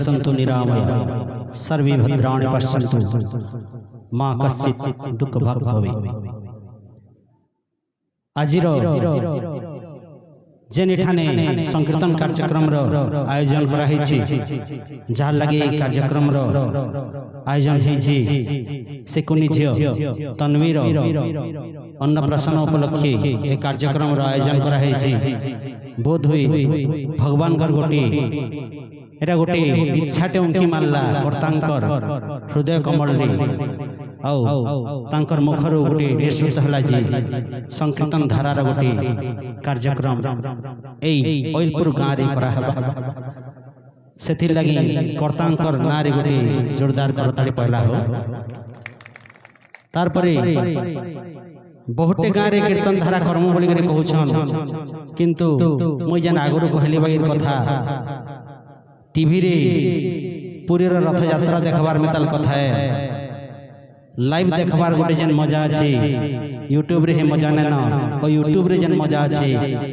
सन्तु निरामया सर्वे भद्राणि पश्यन्तु मा कश्चित् दुःखभाग् भवेत्। आजिर जेन ठाने संकीर्तन कार्यक्रम आयोजन कराई जहाँ लगे कार्यक्रम आयोजन होती से कुनी झील तन्वीर अन्नप्राशन उपलक्षे ए कार्यक्रम आयोजन कराई बोध हुई भगवान गोटे एटा गोटे इच्छाटे उंकी मारला कर्तांकर हृदय कमल आंकर मुखर गोटे निश्चित है संकीर्तन धारार गोटे कार्यक्रम ऑइलपुर गाँव में कराहबा से लगी कर्तांकर ना रे गोटे जोरदार करताली पहला हो। तारपरे बहुटे गाँव में कीर्तन धारा कर्म बोली कहून किंतु मुझे जेन आगुरी कहली भाई कथा टीवी रे पुरी रथ यात्रा देखबार मिताल कथा है लाइव देखबार गोटे जेन मजा अच्छे यूट्यूब रे मजा नैन और यूट्यूब रे जेन मजा अच्छे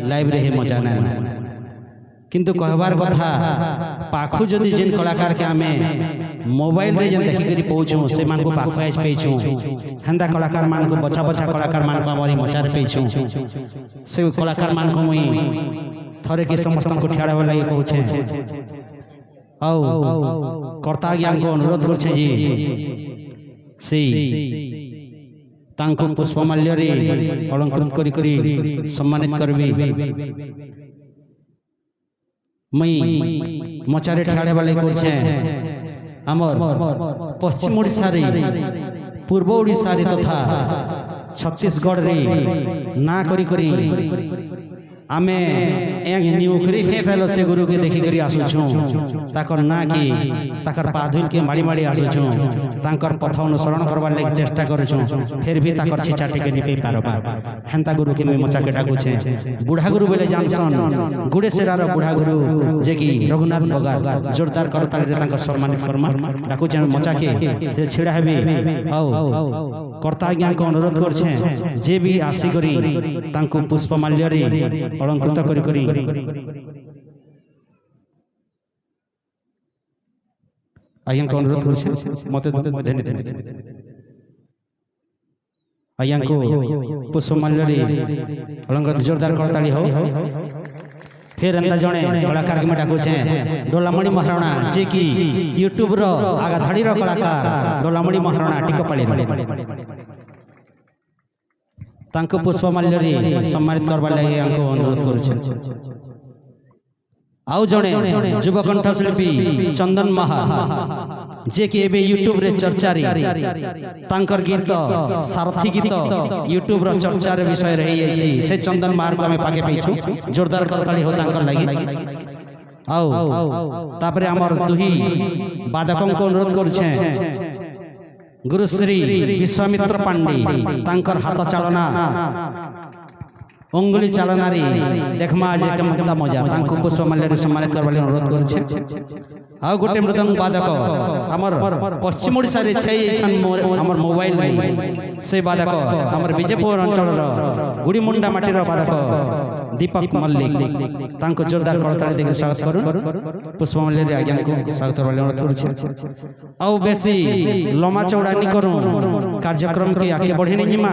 लाइव रे मजा नैन किंतु कहबार कथा पाखु जदि जेन कलाकार के आमे मोबाइल रे जेन देखि करी पहुँचू से मान को पाखु आइज पेइछु हेंदा कलाकार मान को बछा बछा कलाकार मान को हमरी मचार पेइछु से कलाकार मान को मुई थरे के समस्त को ठियाड़ा लागि कहूछे औ कर्ता ज्ञान को अनुरोध करछे जी से तांको पुष्पमाल्य रे अलंकृत करी करी सम्मानित करबी मई मचारे ठाड़े वाले करछे हमर पश्चिम ओडिशा रे पूर्व ओडिशा रे तथा छत्तीसगढ़ रे ना करी करी आमे एक न्यूखरी थे से गुरु के देखी करी आसुछु ताकर ना कि ताकर पाधुल के माड़ी माड़ी आसुछु ताकर पथ अनुसरण करबार लागि चेष्टा करूछु फिर भी ताकर छिचाटी के निपे पारबा हेंता गुरु के मचा के डाकुछे बूढ़ा गुरु बोले जानसन गुड़े सेरार बूढ़ा गुरु जे कि रघुनाथ बगार जोरदार करताली रे ताकर सम्मानित कर्मा डाकुछे मचा के छिड़ा हेबी औ कर्ता ज्ञान को अनुरोध करछे जे भी आसी करी तांको पुष्पमाल्य रे अलंकृत करी करी आयन को अनुरोध करछे मते धन्य धन्य आयन को पुष्पमाल्य रे अलंकृत जोरदार करताली हो। फिर एंता जणे कलाकार के डाकुछे डोलामणि महाराणा जे कि यूट्यूब रो आगा धाड़ी रो कलाकार डोलामणि महाराणा टिकपाली तांको पुष्पमाल्य रे सम्मानित करबा लागि आंको अनुरोध करूछे। आउ जणे युवा कंठशिल्पी चंदन महा जे कि एबे यूट्यूब रे चर्चा रे तांकर गीत सारथी गीत यूट्यूब रो चर्चा रे विषय रही अछि से चंदन मार को हमें पाके पेछु जोरदार करताली हो तांकर लागि। आउ तापरे हमर दुही बादकन को अनुरोध करूछे गुरुश्री विश्वामित्र पांडे तांकर हाथ चालना अंगुली चालना रे देखमा जे केमता मजा तांको पुष्पमाल्य रे सम्मानित करबा लागि अनुरोध करूछे। आ गोटे मृदंग बादक हमर पश्चिम ओडिशा रे छै छन हमर मोबाइल में से बादक हमर विजयपुर अंचल रो गुड़ीमुंडा माटी रो बादक दीपक मल्लिक तांको जोरदार करताली देके स्वागत करू पुष्पमाल्य रे आज्ञा को स्वागत करबा लागि अनुरोध करूछे। आ बेसी लमा चौड़ा नि करू कार्यक्रम के आगे बढ़े नहीं जिमा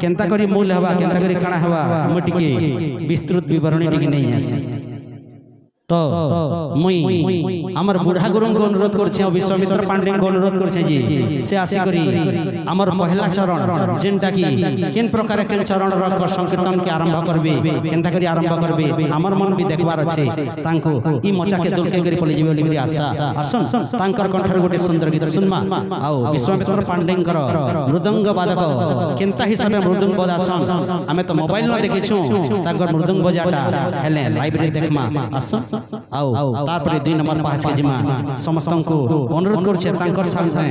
केंता करी मूल हवा केंता करी काना हवा हम टिके विस्तृत विवरणी टिके नहीं आसी तो मुई हमर बूढ़ा गुरु को अनुरोध करछे विश्वामित्र पांडे को अनुरोध करछे जी से आसी करी हमर पहला चरण जेनटा की केन प्रकार केन चरण रो संकीर्तन के आरंभ करबे केनता करी आरंभ करबे हमर मन भी देखबार अछि तांको ई मचा के दुलके करी पले जेबे बोली आशा आसन तांकर कंठर गोटे सुंदर गीत सुनमा आउ विश्वामित्र पांडेंकर मृदंग बादक केनता हिसाबे मृदंग बजासन हमें तो मोबाइल न देखिछु तांकर मृदंग बजाटा हेले लाइव रे देखमा आसन आउ तारपरे 2 नंबर 5 के जिमा समस्त को अनुरोध करछे तांकर सामने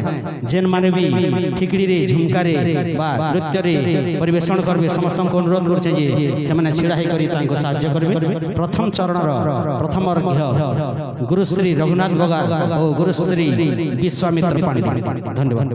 जेन माने भी ठिकड़ी रे झुमका रे बा नृत्य रे परिवेषण करबे समस्त को अनुरोध करछे जे से माने छिड़ा हे करी तांको सहाय्य करबे। प्रथम चरण रो प्रथम अर्घ्य गुरुश्री रघुनाथ बगार और गुरुश्री विश्वामित्र पांडे। धन्यवाद।